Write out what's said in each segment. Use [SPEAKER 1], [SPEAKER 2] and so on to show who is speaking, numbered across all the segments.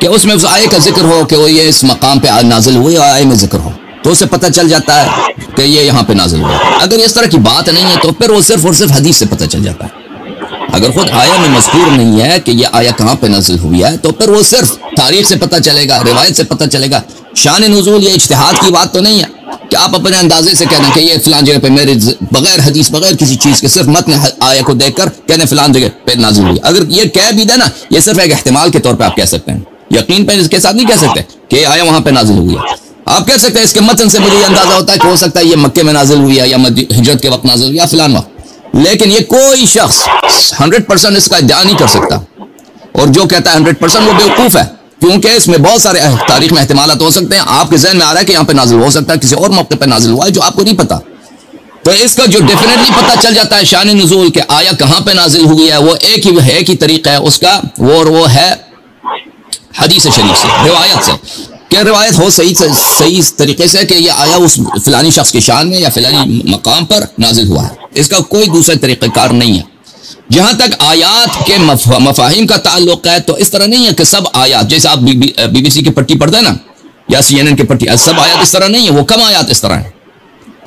[SPEAKER 1] کہ اس میں اس آیے کا ذکر ہو کہ وہ یہ اس مقام پہ نازل ہوئی اور آیے میں ذکر ہو، تو اسے پتہ چل جاتا ہے کہ یہ یہاں پہ نازل ہوا۔ اگر اس طرح کی بات نہیں ہے تو پھر وہ صرف اور صرف حدیث سے پتہ چل جاتا ہے۔ اگر خود آیا میں مذکور نہیں ہے کہ یہ آیا کہاں پہ نازل ہوئی ہے تو پھر وہ صرف تاریخ سے پتہ چلے گا، روایت سے پتہ چلے گا۔ شان نزول یہ اجتہاد کی بات تو نہیں ہے کہ آپ اپنے اندازے سے کہنا کہ یہ فلان جگہ پہ میرے بغیر حدیث بغیر کسی چیز کے صرف متن آیا کو دیکھ کر کہنے فلان جگہ پہ نازل ہوئی۔ اگر یہ کہہ بھی دے نا، یہ صرف ایک احتمال کے طور پہ آپ کہہ سکتے ہیں، یقین پہ اس کے ساتھ نہیں کہہ سکتے کہ آیا وہاں پہ نازل ہوئی ہے۔ آپ کہہ سکتے ہیں اس کے متن سے مجھے یہ اندازہ ہوتا ہے کہ ہو سکتا ہے یہ مکے میں نازل ہوئی ہے یا ہجرت کے وقت نازل ہوئی یا فلان وقت، لیکن یہ کوئی شخص 100% اس کا ادعا نہیں کر سکتا، اور جو کہتا ہے 100% وہ بیوقوف ہے، کیونکہ اس میں بہت سارے تاریخ میں احتمالات ہو سکتے ہیں۔ آپ کے ذہن میں آ رہا ہے کہ یہاں پہ نازل ہو سکتا ہے، کسی اور موقع پہ نازل ہوا ہے جو آپ کو نہیں پتا، تو اس کا جو ڈیفینیٹلی پتہ چل جاتا ہے شان نزول کہ آیا کہاں پہ نازل ہوئی ہے، وہ ایک ہی طریقہ ہے اس کا، وہ ہے حدیث شریف سے، روایت سے، کہ روایت ہو صحیح طریقے سے کہ یہ آیا اس فلانی شخص کی شان میں یا فلانی مقام پر نازل ہوا ہے۔ اس کا کوئی دوسرا طریقہ کار نہیں ہے۔ جہاں تک آیات کے مفاہیم کا تعلق ہے تو اس طرح نہیں ہے کہ سب آیات، جیسے آپ بی بی سی کی پٹی پڑھتے ہیں نا یا CNN کی پٹی، سب آیات اس طرح نہیں ہے، وہ کم آیات اس طرح ہیں۔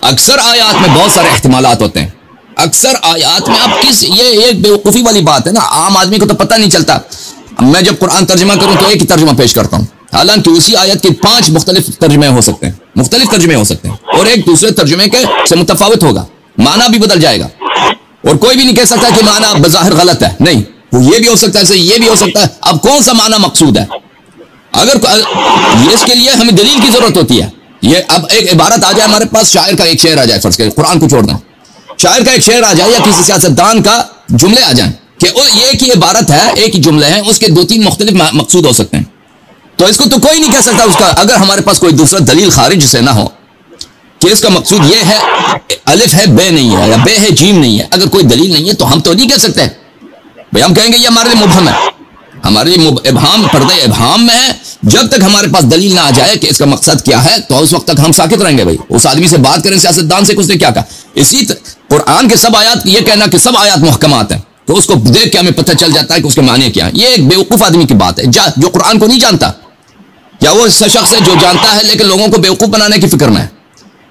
[SPEAKER 1] اکثر آیات میں بہت سارے احتمالات ہوتے ہیں، اکثر آیات میں آپ یہ ایک بیوقوفی والی بات ہے نا، عام آدمی کو تو پتہ نہیں چلتا۔ میں جب قرآن ترجمہ کروں تو ایک ہی ترجمہ پیش کرتا ہوں، حالانکہ اسی آیت کے 5 مختلف ترجمے ہو سکتے ہیں، مختلف ترجمے ہو سکتے ہیں، اور ایک دوسرے ترجمے کے سے متفاوت ہوگا، معنی بھی بدل جائے گا، اور کوئی بھی نہیں کہہ سکتا کہ معنی بظاہر غلط ہے، نہیں، وہ یہ بھی ہو سکتا ہے، یہ بھی ہو سکتا ہے۔ اب کون سا معنی مقصود ہے؟ اگر اس کے لیے ہمیں دلیل کی ضرورت ہوتی ہے۔ یہ اب ایک عبارت آ جائے ہمارے پاس، شاعر کا ایک شعر آ جائے، فرض کریں قرآن کو چھوڑ دیں، شاعر کا ایک شعر آ جائے یا کسی سیاستدان کا جملے آ جائیں کہ یہ ایک ہی عبارت ہے، ایک ہی جملے ہیں، اس کے 2-3 مختلف مقصود ہو سکتے ہیں، تو اس کو تو کوئی نہیں کہہ سکتا اس کا، اگر ہمارے پاس کوئی دوسرا دلیل خارج سے نہ ہو کہ اس کا مقصود یہ ہے، الف ہے بے نہیں ہے، یا بے ہے جیم نہیں ہے، اگر کوئی دلیل نہیں ہے تو ہم تو نہیں کہہ سکتے بھئی، ہم کہیں گے یہ ہمارے لیے مبہم ہے، ہمارے لیے ابہام، پردہ ابہام میں ہے، جب تک ہمارے پاس دلیل نہ آ جائے کہ اس کا مقصد کیا ہے تو اس وقت تک ہم ساکت رہیں گے۔ بھائی اس آدمی سے بات کریں، سیاستدان سے، اس نے کیا کہا، اسی قرآن کے سب آیات، یہ کہنا کہ سب آیات محکمات ہیں تو اس کو دیکھ کے ہمیں پتہ چل جاتا ہے کہ اس کے معنی کیا ہے، یہ ایک بیوقوف آدمی کی بات ہے جو قرآن کو نہیں جانتا، یا وہ شخص ہے جو جانتا ہے لیکن لوگوں کو بیوقوف بنانے کی فکر میں ہے۔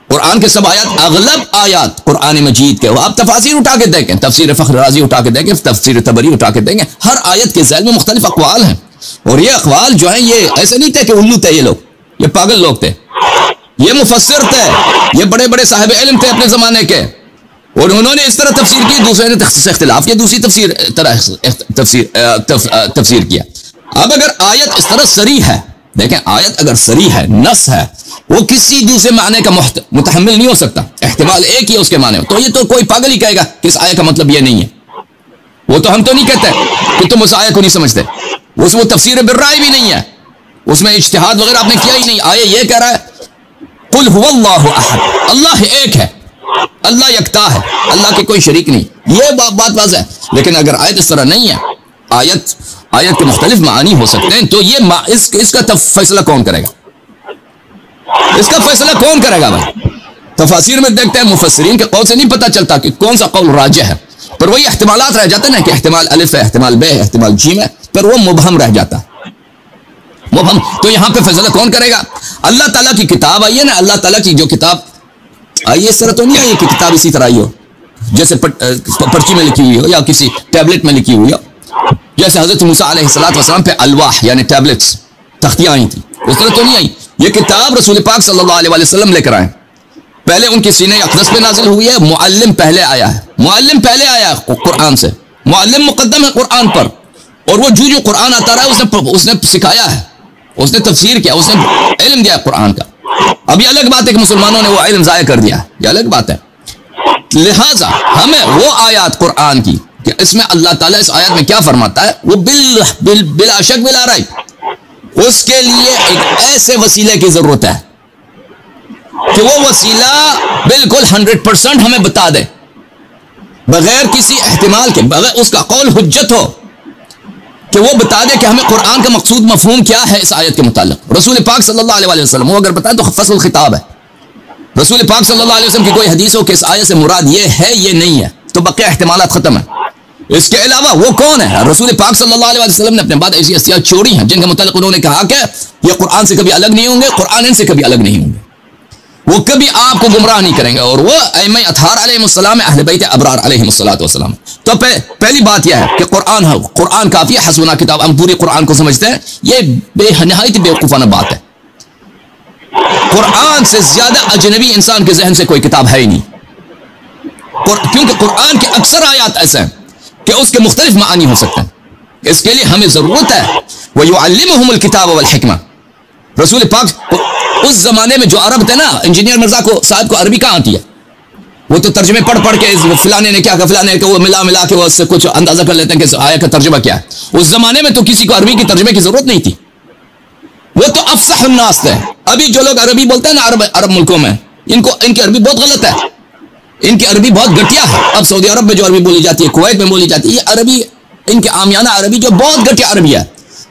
[SPEAKER 1] قرآن کے سب آیات، اغلب آیات قرآن مجید کے، آپ تفاسیر اٹھا کے دیکھیں، تفسیر فخر رازی اٹھا کے دیکھیں، تفسیر طبری اٹھا کے دیکھیں، ہر آیت کے ذیل میں مختلف اقوال ہیں، اور یہ اقوال جو ہیں یہ ایسے نہیں تھے کہ الو تھے، یہ لوگ، یہ پاگل لوگ تھے، یہ مفسر تھے، یہ بڑے بڑے صاحب علم تھے اپنے زمانے کے، اور انہوں نے اس طرح تفسیر کی، دوسرے نے اختلاف کیا، دوسری تفسیر کیا۔ اب اگر آیت اس طرح صریح ہے، دیکھیں آیت اگر صریح ہے، نص ہے، وہ کسی دوسرے معنی کا متحمل نہیں ہو سکتا، احتمال ایک ہی ہے اس کے معنی، تو یہ تو کوئی پاگل ہی کہے گا کہ اس آیت کا مطلب یہ نہیں ہے، وہ تو ہم تو نہیں کہتے کہ تم اس آیت کو نہیں سمجھتے، اس وہ تفسیر بالرائے بھی نہیں ہے، اس میں اجتہاد وغیرہ آپ نے کیا ہی نہیں، آیت یہ کہہ رہا ہے قل هو اللہ احد، اللہ ایک ہے، اللہ یکتا ہے، اللہ کے کوئی شریک نہیں، یہ بات واضح ہے۔ لیکن اگر آیت اس طرح نہیں ہے، آیت کے مختلف معنی ہو سکتے ہیں، تو یہ اس کا فیصلہ کون کرے گا؟ اس کا فیصلہ کون کرے گا بھائی؟ تفاسیر میں دیکھتے ہیں مفسرین کے قول سے نہیں پتہ چلتا کہ کون سا قول راجح ہے، پر وہی احتمالات رہ جاتے ہیں نا کہ احتمال الف ہے، احتمال بے ہے، احتمال جیم ہے، پر وہ مبہم رہ جاتا ہے، مبہم۔ تو یہاں پہ فیصلہ کون کرے گا؟ اللہ تعالیٰ کی کتاب آئی ہے نا، اللہ تعالیٰ کی جو کتاب آئی، اس طرح تو نہیں آئی کہ کتاب اسی طرح آئی ہو، جیسے پرچی میں لکھی ہوئی ہو یا کسی ٹیبلٹ میں لکھی ہوئی ہو، جیسے حضرت موسیٰ علیہ السلام پہ الواح یعنی ٹیبلٹس، تختیاں آئی تھیں، اس طرح تو نہیں آئی۔ یہ کتاب رسول پاک صلی اللہ علیہ وسلم لے کر آئے، پہلے ان کے سینے اقدس پہ نازل ہوئی ہے، معلم پہلے آیا ہے، معلم پہلے آیا ہے قرآن سے، معلم مقدم ہے قرآن پر، اور وہ جو قرآن آتا رہا اس نے سکھایا ہے، اس نے تفسیر کیا، اس نے علم دیا قرآن کا۔ اب یہ الگ بات ہے کہ مسلمانوں نے وہ علم ضائع کر دیا، یہ الگ بات ہے۔ لہٰذا ہمیں وہ آیات قرآن کی کہ اس میں اللہ تعالیٰ اس آیت میں کیا فرماتا ہے، وہ بلا شک بلا ریب، اس کے لیے ایک ایسے وسیلے کی ضرورت ہے کہ وہ وسیلہ بالکل 100% ہمیں بتا دے، بغیر کسی احتمال کے، بغیر اس کا قول حجت ہو کہ وہ بتا دے کہ ہمیں قرآن کا مقصود مفہوم کیا ہے اس آیت کے متعلق۔ رسول پاک صلی اللہ علیہ وسلم وہ اگر بتائے تو فصل خطاب ہے، رسول پاک صلی اللہ علیہ وسلم کی کوئی حدیث ہو کہ اس آیت سے مراد یہ ہے یہ نہیں ہے، تو بقیہ احتمالات ختم ہے۔ اس کے علاوہ وہ کون ہے؟ رسول پاک صلی اللہ علیہ وسلم نے اپنے بعد ایسی ہستیاں چھوڑی ہیں جن کے متعلق انہوں نے کہا کہ یہ قرآن سے کبھی الگ نہیں ہوں گے، قرآن ان سے کبھی الگ نہیں ہوں گے، وہ کبھی آپ کو گمراہ نہیں کریں گے، اور وہ ائمہ اطہار علیہ السلام اہل بیت ابرار علیہ السلام۔ تو پہلی بات یہ ہے کہ قرآن کافی ہے، حسبنا کتاب، ہم پوری قرآن کو سمجھتے ہیں، یہ نہایت بیوقوفانہ بات ہے۔ قرآن سے زیادہ اجنبی انسان کے ذہن سے کوئی کتاب ہے ہی نہیں، کیونکہ قرآن کے اکثر آیات ایسے ہیں کہ اس کے مختلف معانی ہو سکتے ہیں۔ اس کے لیے ہمیں ضرورت ہے وَيُعَلِّمُهُمُ الْكِتَابَ وَالْحِكْمَةَ۔ رسول پاک اس زمانے میں جو عرب تھے نا، انجینئر مرزا صاحب کو عربی کہاں آتی ہے؟ وہ تو ترجمے پڑھ کے فلانے نے کیا کہا، فلانے نے وہ ملا کے وہ اس سے کچھ اندازہ کر لیتے ہیں کہ آیا کا ترجمہ کیا ہے۔ اس زمانے میں تو کسی کو عربی کی ترجمے کی ضرورت نہیں تھی، وہ تو افصح الناس تھے۔ ابھی جو لوگ عربی بولتے ہیں نا عرب ملکوں میں، ان کی عربی بہت غلط ہے، ان کی عربی بہت گھٹیا ہے۔ اب سعودی عرب میں جو عربی بولی جاتی ہے، کویت میں بولی جاتی ہے، یہ عربی ان کے عامیانہ عربی جو بہت گھٹیا عربی ہے۔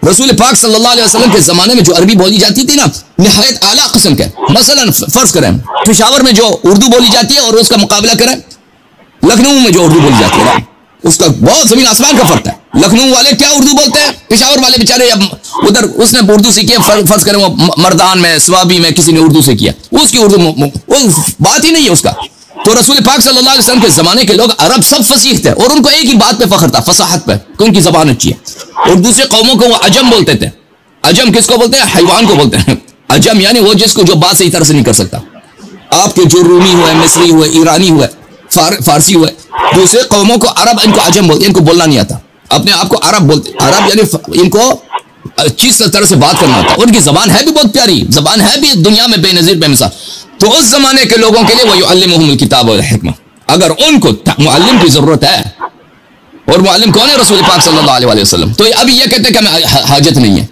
[SPEAKER 1] رسول پاک صلی اللہ علیہ وسلم کے زمانے میں جو عربی بولی جاتی تھی نا، نہایت اعلیٰ قسم کے، مثلا فرض کریں پشاور میں جو اردو بولی جاتی ہے اور اس کا مقابلہ کریں لکھنؤ میں جو اردو بولی جاتی ہے نا، اس کا بہت زمین آسمان کا فرق ہے۔ لکھنؤ والے کیا اردو بولتے ہیں، پشاور والے بیچارے ادھر اس نے اردو سیکھی ہے، فرض کریں وہ مردان میں سوابی میں کسی نے اردو سے کیا، اس کی اردو بات ہی نہیں ہے اس کا۔ تو رسول پاک صلی اللہ علیہ وسلم کے زمانے کے لوگ عرب سب فصیح تھے، اور ان کو ایک ہی بات پہ فخر تھا، فصاحت پہ، کہ ان کی زبان اچھی ہے۔ اور دوسرے قوموں کو وہ عجم بولتے تھے۔ عجم کس کو بولتے ہیں؟ حیوان کو بولتے ہیں۔ عجم یعنی وہ جس کو جو بات صحیح طرح سے نہیں کر سکتا۔ آپ کے جو رومی ہوئے، مصری ہوئے، ایرانی ہوئے، فارسی ہوئے، دوسرے قوموں کو عرب ان کو عجم بولتے ہیں، ان کو بولنا نہیں آتا، اپنے آپ کو عرب بولتے۔ عرب یعنی ان کو اچھی طرح سے بات کرنا آتا، ان کی زبان ہے بھی بہت پیاری، زبان ہے بھی دنیا میں بے نظیر بے مثال۔ تو اس زمانے کے لوگوں کے لیے وَيُعَلِّمُهُمُ الْكِتَابَ وَالْحِكْمَةَ، اگر ان کو معلم کی ضرورت ہے، اور معلم کون ہے؟ رسول پاک صلی اللہ علیہ وسلم۔ تو ابھی یہ کہتے ہیں کہ ہمیں حاجت نہیں ہے،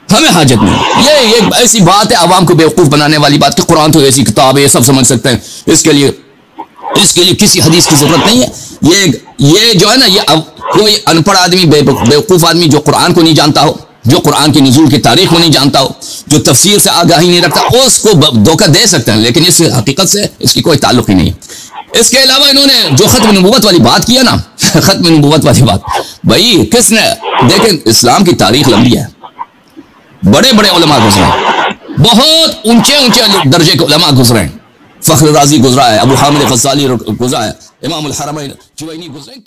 [SPEAKER 1] ہمیں حاجت نہیں ہے، یہ ایسی بات ہے عوام کو بیوقوف بنانے والی بات کہ قرآن تو ایسی کتاب ہے یہ سب سمجھ سکتے ہیں، اس کے لیے کسی حدیث کی ضرورت نہیں ہے۔ یہ جو ہے نا، یہ کوئی ان پڑھ آدمی، بیوقوف آدمی جو قرآن کو نہیں جانتا ہو، جو قرآن کی نزول کی تاریخ کو نہیں جانتا ہو، جو تفسیر سے آگاہی نہیں رکھتا، اس کو دھوکہ دے سکتے ہیں، لیکن اس حقیقت سے اس کی کوئی تعلق ہی نہیں ہے۔ اس کے علاوہ انہوں نے جو ختم نبوت والی بات کیا نا، ختم نبوت والی بات، بھائی کس نے؟ دیکھیں اسلام کی تاریخ لمبی ہے، بڑے بڑے علماء گزرے ہیں، بہت اونچے درجے کے علماء گزرے ہیں، فخر رازی گزرا ہے، ابو حامد غزالی گزرا ہے، امام الحرمین جوینی گزرے ہیں،